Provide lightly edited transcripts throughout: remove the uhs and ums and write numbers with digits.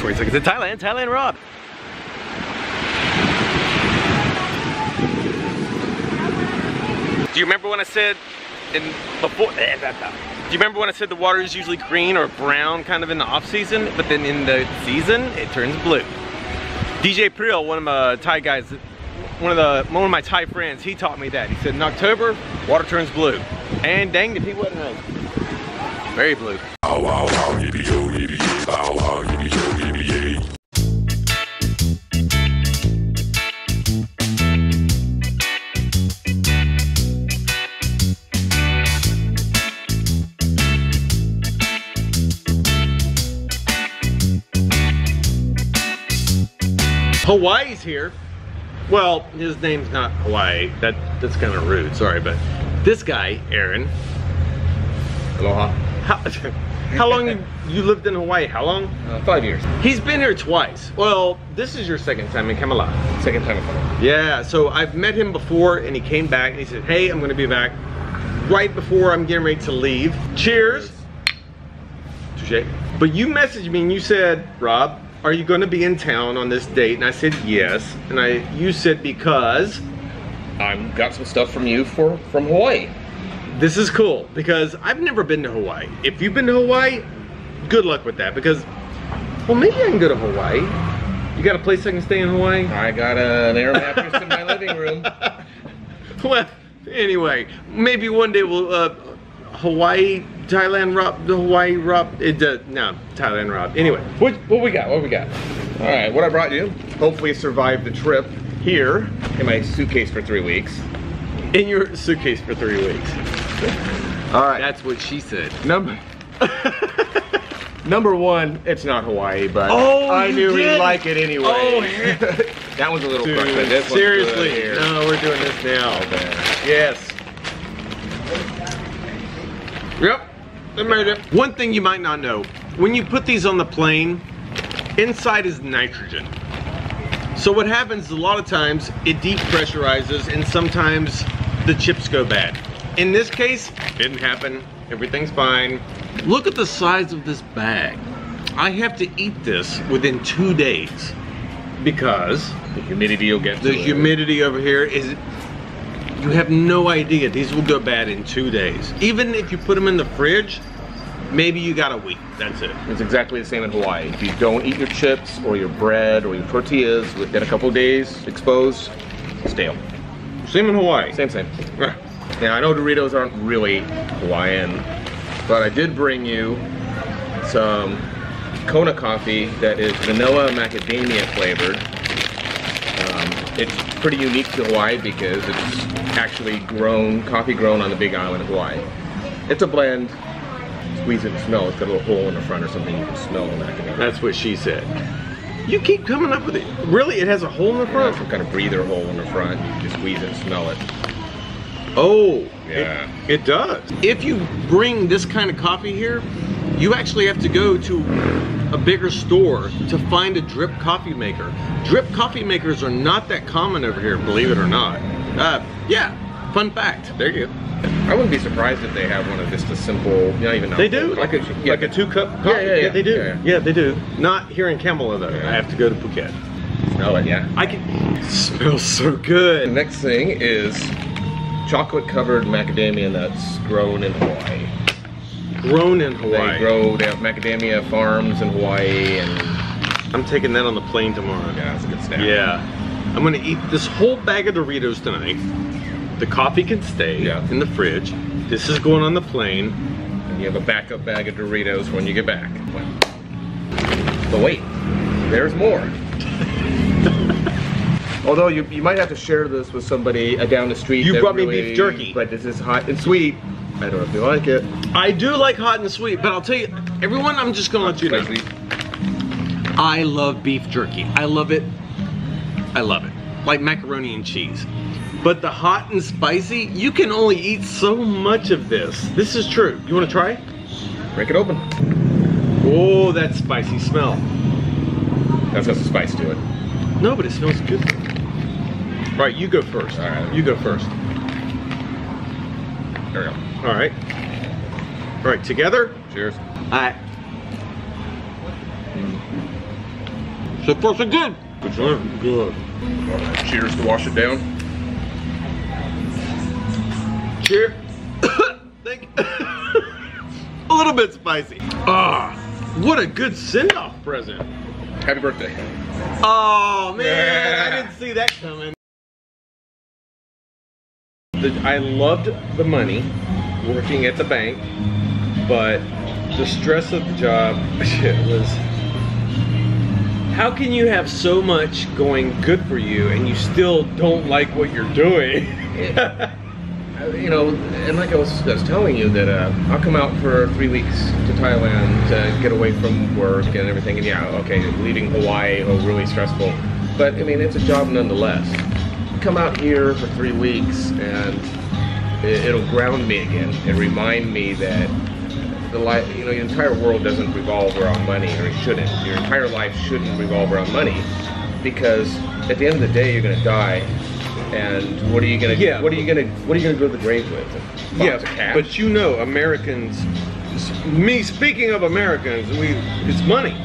20 seconds in Thailand, Thailand Rob. Do you remember when I said do you remember when I said the water is usually green or brown kind of in the off season, but then in the season it turns blue? DJ Priel, one of my Thai guys, one of my Thai friends, he taught me that. He said in October, water turns blue. And dang if he wasn't right. Very blue. Hawaii's here. Well, his name's not Hawaii. That's kind of rude, sorry, but this guy, Aaron. Aloha. How long you lived in Hawaii? How long? 5 years. He's been here twice. Well, this is your second time in Kamala. Second time in Kamala. Yeah, so I've met him before and he came back and he said, hey, I'm gonna be back right before I'm getting ready to leave. Cheers. Touché. But you messaged me and you said, Rob, are you gonna be in town on this date? And I said, yes. And you said, because? I've got some stuff from you from Hawaii. This is cool because I've never been to Hawaii. If you've been to Hawaii, good luck with that because, well, maybe I can go to Hawaii. You got a place I can stay in Hawaii? I got an air mattress in my living room. Well, anyway, maybe one day we'll, Hawaii, Thailand Rob, Hawaii Rob, no, Thailand Rob. Anyway. What we got? What we got? All right, what I brought you. Hopefully survive the trip here in my suitcase for 3 weeks. In your suitcase for 3 weeks. All right. That's what she said. Number one, it's not Hawaii, but I knew he'd like it anyway. Oh, yeah. That one's a little frustrating. This seriously, no, we're doing this now. Okay. Yes. Yep, I made it. One thing you might not know, when you put these on the plane, inside is nitrogen. So what happens a lot of times, it depressurizes and sometimes the chips go bad. In this case, didn't happen. Everything's fine. Look at the size of this bag. I have to eat this within 2 days because the humidity you'll get. The humidity over here is, you have no idea. These will go bad in 2 days. Even if you put them in the fridge, maybe you got a week. That's it. It's exactly the same in Hawaii. If you don't eat your chips or your bread or your tortillas within a couple of days exposed, stale. Same in Hawaii. Same. Now I know Doritos aren't really Hawaiian, but I did bring you some Kona coffee that is vanilla macadamia flavored. It's pretty unique to Hawaii because it's actually coffee grown on the Big Island of Hawaii. It's a blend. Squeeze it and smell. It's got a little hole in the front or something. You can smell the macadamia. That's what she said. You keep coming up with it. Really? It has a hole in the front? Yeah, some kind of breather hole in the front. You can squeeze it and smell it. Oh, yeah. It does. If you bring this kind of coffee here, you actually have to go to a bigger store to find a drip coffee maker. Drip coffee makers are not that common over here, believe it or not. Yeah, fun fact. There you go. I wouldn't be surprised if they have one of just a simple, not even. They do, like a 2-cup coffee. Yeah, they do. Yeah, they do. Not here in Kamala though. I have to go to Phuket. Smell it, yeah. I can. It smells so good. The next thing is chocolate-covered macadamia nuts grown in Hawaii. Grown in Hawaii. They have macadamia farms in Hawaii, and I'm taking that on the plane tomorrow. Yeah, that's a good snack. Yeah, I'm gonna eat this whole bag of Doritos tonight. The coffee can stay in the fridge. This is going on the plane. And you have a backup bag of Doritos when you get back. But wait, there's more. Although you might have to share this with somebody down the street. You brought me beef jerky. But this is hot and sweet. I don't know if you like it. I do like hot and sweet, but I'll tell you, everyone, I'm just gonna let you know. I love beef jerky. I love it. I love it. Like macaroni and cheese. But the hot and spicy, you can only eat so much of this. This is true. You wanna try? Break it open. Oh, that spicy smell. That's got some spice to it. No, but it smells good. All right, you go first. All right. You go first. There we go. All right. All right, together? Cheers. All right. So far, so good. Good job. Good. Cheers to wash it down. Cheers. Thank you. A little bit spicy. Ah, what a good send-off present. Happy birthday. Oh man, Yeah. I didn't see that coming. I loved the money working at the bank, but the stress of the job was, how can you have so much going good for you and you still don't like what you're doing? You know, and like I was telling you that I'll come out for 3 weeks to Thailand to get away from work and everything, and yeah, okay, leaving Hawaii, really stressful, but I mean, it's a job nonetheless. Come out here for 3 weeks and it'll ground me again and remind me that the life, you know, your entire world doesn't revolve around money, or it shouldn't. Your entire life shouldn't revolve around money, because at the end of the day, you're gonna die, and what are you gonna? Yeah. What are you gonna go to the grave with? A box of cash? But you know, Americans. Me speaking of Americans, it's money.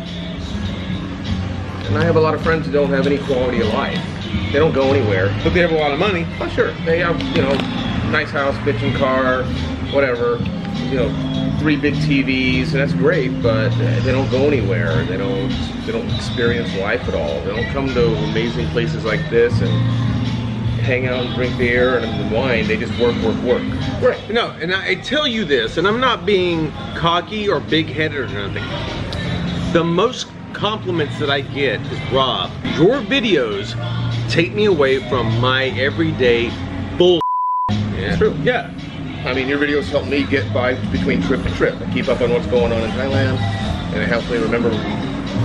And I have a lot of friends who don't have any quality of life. They don't go anywhere. But they have a lot of money. Oh, sure. They have, you know, nice house, bitchin' car, whatever. You know, 3 big TVs, and that's great. But they don't go anywhere. They don't experience life at all. They don't come to amazing places like this and hang out and drink beer and wine. They just work. Right. No, and I tell you this, and I'm not being cocky or big-headed or nothing. The most compliments that I get is, Rob, your videos take me away from my everyday bull. Yeah. True. Yeah. I mean, your videos help me get by between trip to trip. I keep up on what's going on in Thailand, and it helps me remember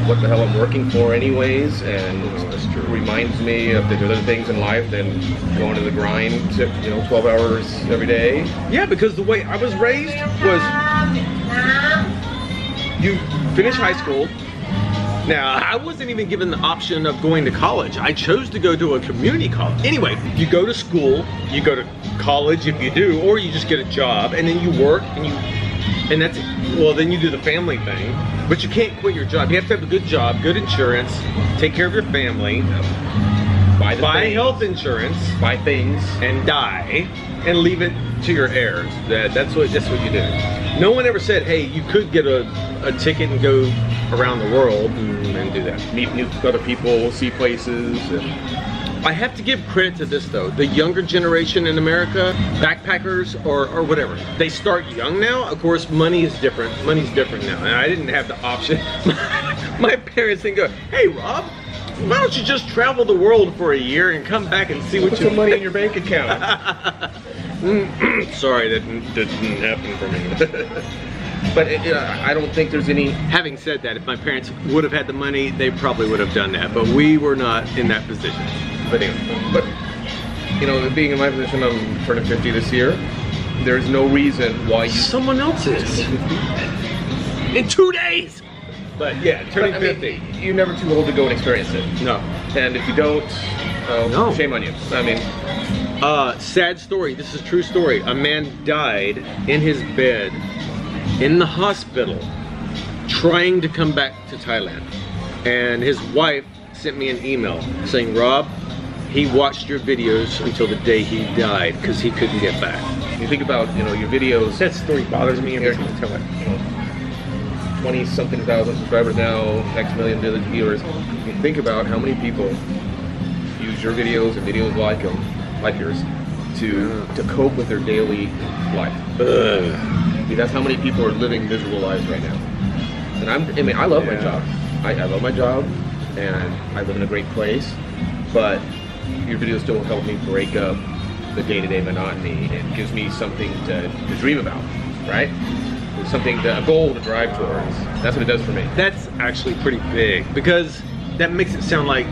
what the hell I'm working for anyways, and it reminds me of the other things in life than going to the grind to, you know, 12 hours every day. Yeah, because the way I was raised was, you finish high school. Now, I wasn't even given the option of going to college. I chose to go to a community college. Anyway, you go to school, you go to college if you do, or you just get a job, and then you work, and that's it. Well, then you do the family thing, but you can't quit your job. You have to have a good job, good insurance, take care of your family, buy health insurance, buy things, and die, and leave it to your heirs. That's what you do. No one ever said, hey, you could get a ticket and go around the world and do that. Meet new other people, see places. I have to give credit to this though. The younger generation in America, backpackers or whatever, they start young now. Of course, money is different. Money's different now. And I didn't have the option. My parents didn't go, hey Rob, why don't you just travel the world for a year and come back and see what Put you some money in your bank account. Sorry, that didn't happen for me. But I don't think there's any... Having said that, if my parents would have had the money, they probably would have done that. But we were not in that position. But you know, being in my position, I'm turning 50 this year. There's no reason why someone else is. In 2 days! But yeah, turning 50. I mean, you're never too old to go and experience it. No. And if you don't, no. Shame on you. I mean... sad story. This is a true story. A man died in his bed in the hospital trying to come back to Thailand. And his wife sent me an email saying, Rob, he watched your videos until the day he died because he couldn't get back. You think about, you know, your videos. That story bothers me every time I tell it. You know, 20-something thousand subscribers now, X million viewers. You think about how many people use your videos and videos like yours to cope with their daily life. That's how many people are living miserable lives right now. And I love my job. I love my job, and I live in a great place. But your videos still help me break up the day-to-day monotony and gives me something to dream about, right? Something, a goal to drive towards. That's what it does for me. That's actually pretty big, because that makes it sound like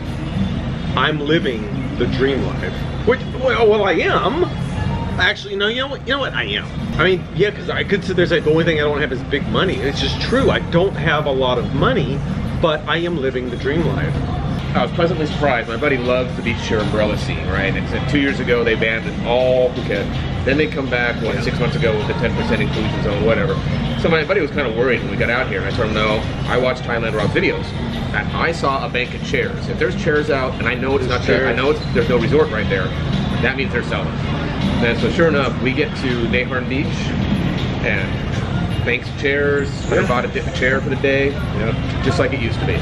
I'm living the dream life. Which, well, I am. Actually, no, you know what, I am. I mean, yeah, because I could sit there and say the only thing I don't have is big money. It's just true. I don't have a lot of money, but I am living the dream life. I was pleasantly surprised. My buddy loves the beach chair umbrella scene, right? And 2 years ago, they banned all Phuket. Then they come back, 6 months ago with the 10% inclusion zone, whatever. So my buddy was kind of worried when we got out here, and I told him, no, I watched Thailand Rob videos. And I saw a bank of chairs. If there's chairs out, and I know it's not there, I know there's no resort right there, that means they're selling. And so sure enough, we get to Nahorn Beach, and banks of chairs, I bought a chair for the day, just like it used to be.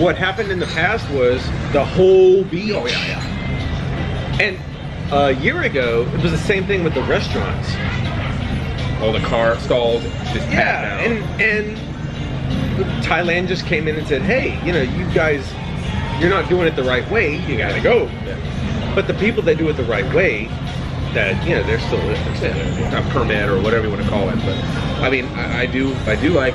What happened in the past was the whole beach. Oh yeah. And a year ago, it was the same thing with the restaurants. All the car stalls just packed out. And Thailand just came in and said, hey, you know, you guys, you're not doing it the right way, you gotta go. Yeah. But the people that do it the right way, that, you know, they're still a permit or whatever you want to call it. But I mean, I do like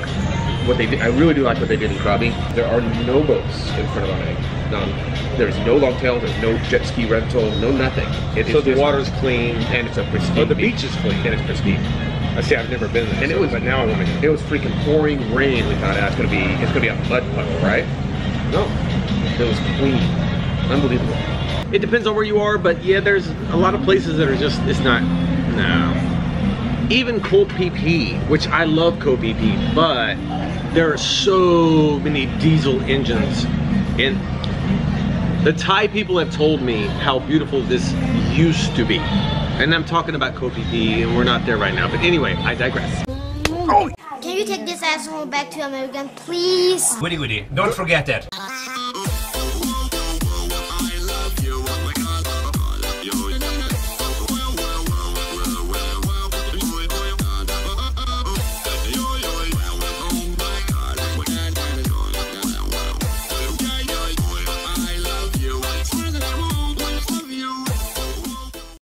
what they did. I really do like what they did in Krabi. There are no boats in front of our egg. None. There's no longtail, there's no jet ski rental, no nothing. So the water's clean and it's a pristine. Oh, the beach is clean and it's pristine. I see. I've never been there, and it was. But now I want to go. It was freaking pouring rain. We thought it's gonna be a mud puddle, right? No, it was clean, unbelievable. It depends on where you are, but yeah, there's a lot of places that are just, it's not. No. Even Koh Phi Phi, which I love Koh Phi Phi, but there are so many diesel engines, and the Thai people have told me how beautiful this used to be. And I'm talking about Koh Phi Phi, and we're not there right now. But anyway, I digress. Oh. Can you take this asshole back to America, please? Goody goody. Don't forget that.